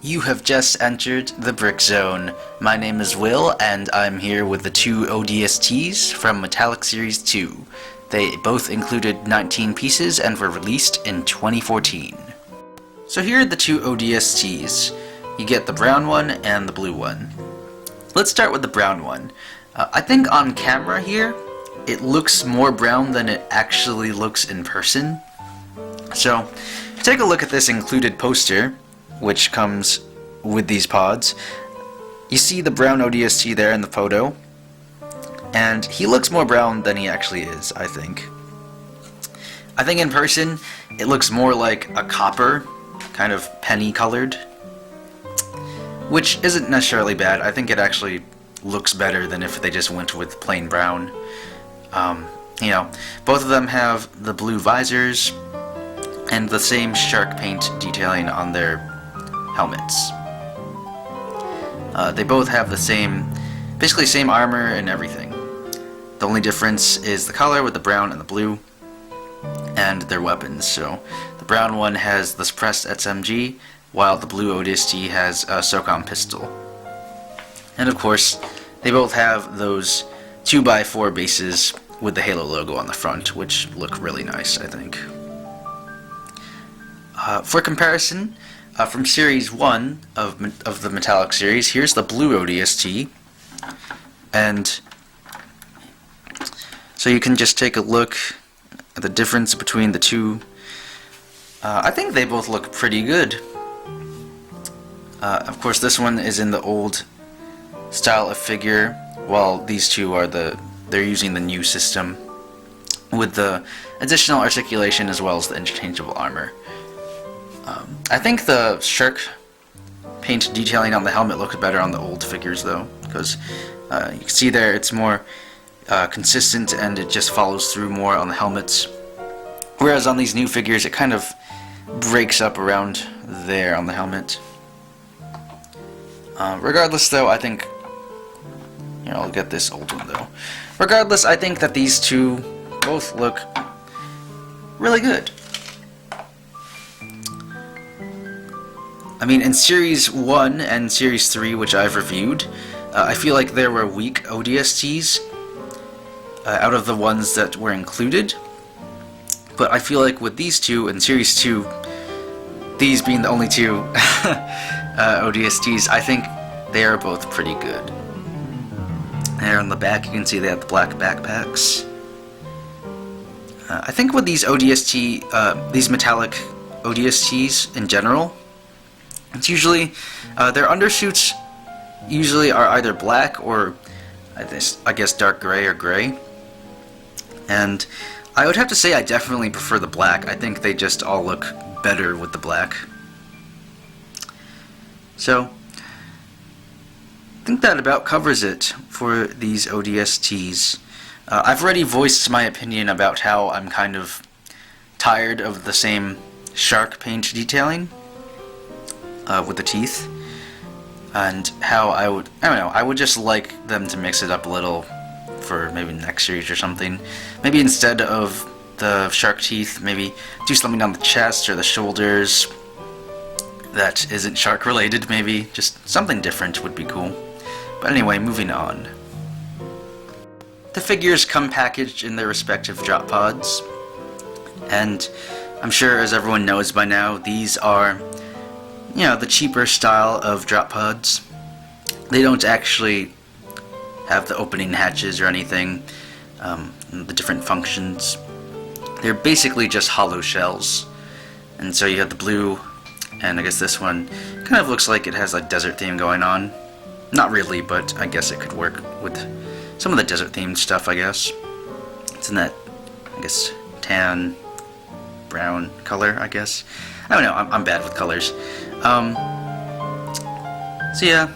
You have just entered the Brick Zone. My name is Will, and I'm here with the two ODSTs from Metallic Series 2. They both included 19 pieces and were released in 2014. So here are the two ODSTs. You get the brown one and the blue one. Let's start with the brown one. I think on camera here, it looks more brown than it actually looks in person. So, take a look at this included poster, which comes with these pods. You see the brown ODST there in the photo, and he looks more brown than he actually is, I think. I think in person, it looks more like a copper, kind of penny colored, which isn't necessarily bad. I think it actually looks better than if they just went with plain brown. Both of them have the blue visors and the same shark paint detailing on their helmets. They both have the basically same armor and everything. The only difference is the color with the brown and the blue, and their weapons. So the brown one has the suppressed SMG, while the blue ODST has a SOCOM pistol. And of course, they both have those 2x4 bases with the Halo logo on the front, which look really nice, I think. For comparison, from Series 1 of the Metallic series, here's the blue ODST, and so you can just take a look at the difference between the two. I think they both look pretty good. Of course, this one is in the old style of figure, while these two are they're using the new system with the additional articulation as well as the interchangeable armor. I think the shark paint detailing on the helmet looks better on the old figures though, because you can see there it's more consistent and it just follows through more on the helmets, whereas on these new figures it kind of breaks up around there on the helmet. Regardless though, I think, I'll get this old one though. Regardless, I think that these two both look really good. I mean, in Series 1 and Series 3, which I've reviewed, I feel like there were weak ODSTs out of the ones that were included. But I feel like with these two in Series 2, these being the only two ODSTs, I think they are both pretty good. There on the back, you can see they have the black backpacks. I think with these these metallic ODSTs in general, it's usually their undersuits usually are either black or I guess dark gray or gray. And I would have to say I definitely prefer the black. I think they just all look better with the black. So I think that about covers it for these ODSTs. I've already voiced my opinion about how I'm kind of tired of the same shark paint detailing with the teeth, and how I would just like them to mix it up a little for maybe next series or something. Maybe instead of the shark teeth, maybe do something on the chest or the shoulders that isn't shark related. Maybe just something different would be cool. But anyway, moving on. The figures come packaged in their respective drop pods, and I'm sure as everyone knows by now, these are the cheaper style of drop pods. They don't actually have the opening hatches or anything, the different functions. They're basically just hollow shells. And so you have the blue, and I guess this one kind of looks like it has a desert theme going on. Not really, but I guess it could work with some of the desert themed stuff, I guess. It's in that, I guess, tan, brown color, I guess. I don't know, I'm bad with colors. So yeah,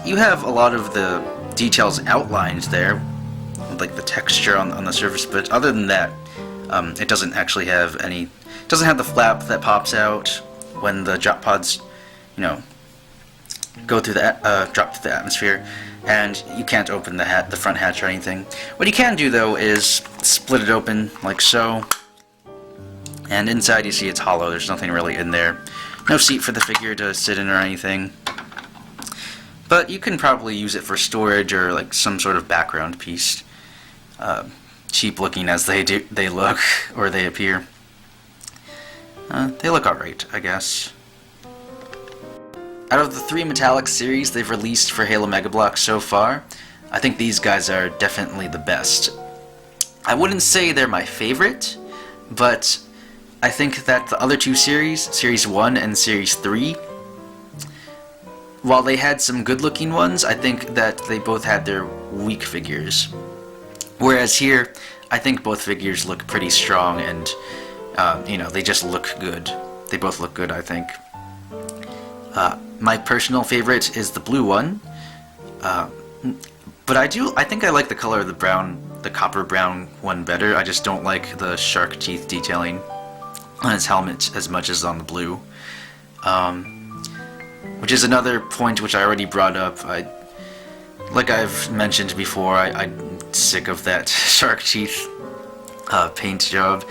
you have a lot of the details outlined there, with like the texture on the surface, but other than that, it doesn't actually have any, doesn't have the flap that pops out when the drop pods, go through the, drop through the atmosphere, and you can't open the front hatch or anything. What you can do though is split it open like so, and inside you see it's hollow, there's nothing really in there. No seat for the figure to sit in or anything. But you can probably use it for storage or like some sort of background piece. Cheap looking as they look, or they appear. They look alright, I guess. Out of the 3 metallic series they've released for Halo Mega Bloks so far, I think these guys are definitely the best. I wouldn't say they're my favorite, but I think that the other 2 series, Series 1 and Series 3, while they had some good-looking ones, I think that they both had their weak figures. Whereas here, I think both figures look pretty strong and, you know, they just look good. They both look good, I think. My personal favorite is the blue one, but I think I like the color of the copper brown one better. I just don't like the shark teeth detailing on his helmet as much as on the blue. Which is another point which I already brought up. Like I've mentioned before, I'm sick of that shark teeth paint job.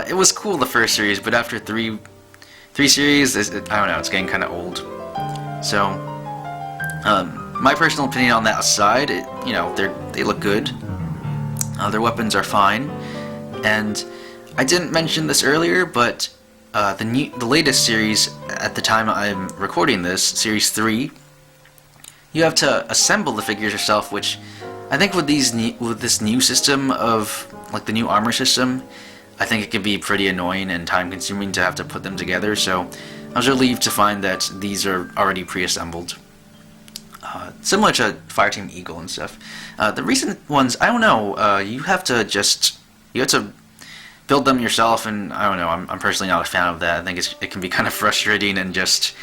It was cool the first series, but after three series, I don't know, it's getting kind of old. So, my personal opinion on that aside, you know, they look good. Their weapons are fine, and I didn't mention this earlier, but the latest series at the time I'm recording this, Series 3, you have to assemble the figures yourself, which I think with this new system of like the new armor system, I think it can be pretty annoying and time-consuming to have to put them together. So I was relieved to find that these are already pre-assembled, similar to Fireteam Eagle and stuff. The recent ones, I don't know. You have to build them yourself, and I don't know. I'm personally not a fan of that. I think it can be kind of frustrating and just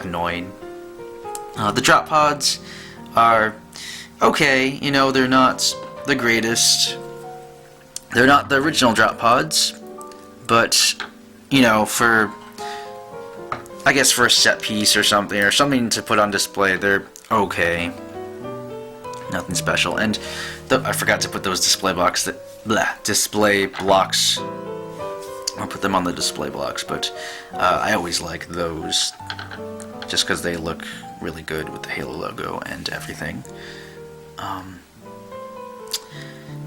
annoying. The drop pods are okay. You know, they're not the greatest. They're not the original drop pods, but you know, I guess for a set piece or something to put on display, they're okay. Nothing special. And I forgot to put those display blocks or put them on the display blocks, but I always like those just because they look really good with the Halo logo and everything.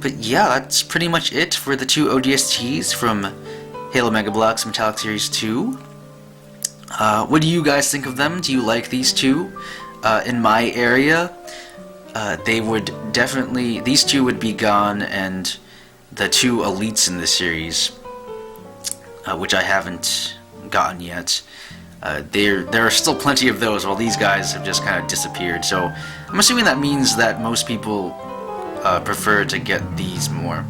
But yeah, that's pretty much it for the 2 ODSTs from Halo Mega Bloks Metallic Series 2. What do you guys think of them? Do you like these 2? In my area, these 2 would be gone, and the 2 elites in this series, which I haven't gotten yet, there are still plenty of those, while these guys have just kind of disappeared. So I'm assuming that means that most people prefer to get these more,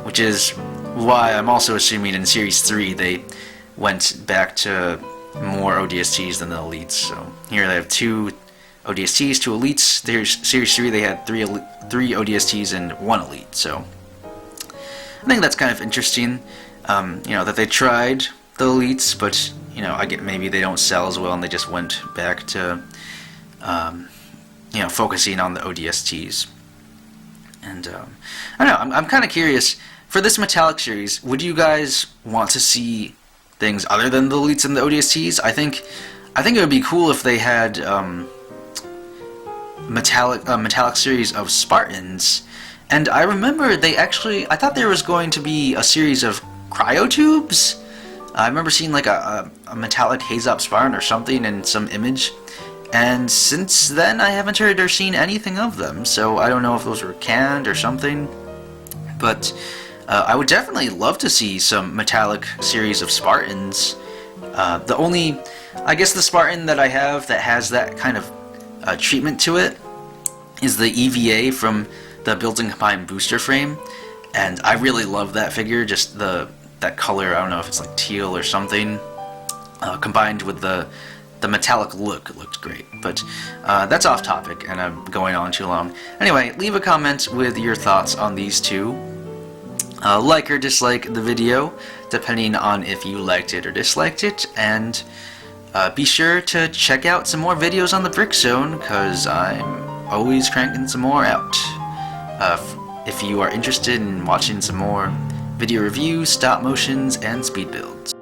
which is why I'm also assuming in Series 3 they went back to more ODSTs than the elites. So here they have 2 ODSTs, 2 elites. There's Series 3, they had 3 ODSTs and 1 elite. So I think that's kind of interesting, you know, that they tried the elites, but you know, I get maybe they don't sell as well, and they just went back to you know, focusing on the ODSTs. And I don't know, I'm kind of curious, for this Metallic series, would you guys want to see things other than the elites and the ODSTs? I think it would be cool if they had Metallic series of Spartans. And I remember I thought there was going to be a series of cryotubes. I remember seeing like a metallic Hazop Spartan or something in some image. And since then, I haven't heard or seen anything of them. So I don't know if those were canned or something. But I would definitely love to see some metallic series of Spartans. I guess the Spartan that I have that has that kind of treatment to it is the EVA from the built-in combined booster frame, and I really love that figure. Just that color, I don't know if it's like teal or something, combined with the metallic look, it looked great. But that's off topic, and I'm going on too long. Anyway, leave a comment with your thoughts on these 2. Like or dislike the video, depending on if you liked it or disliked it, and be sure to check out some more videos on the Brick Zone, because I'm always cranking some more out. If you are interested in watching some more video reviews, stop motions, and speed builds.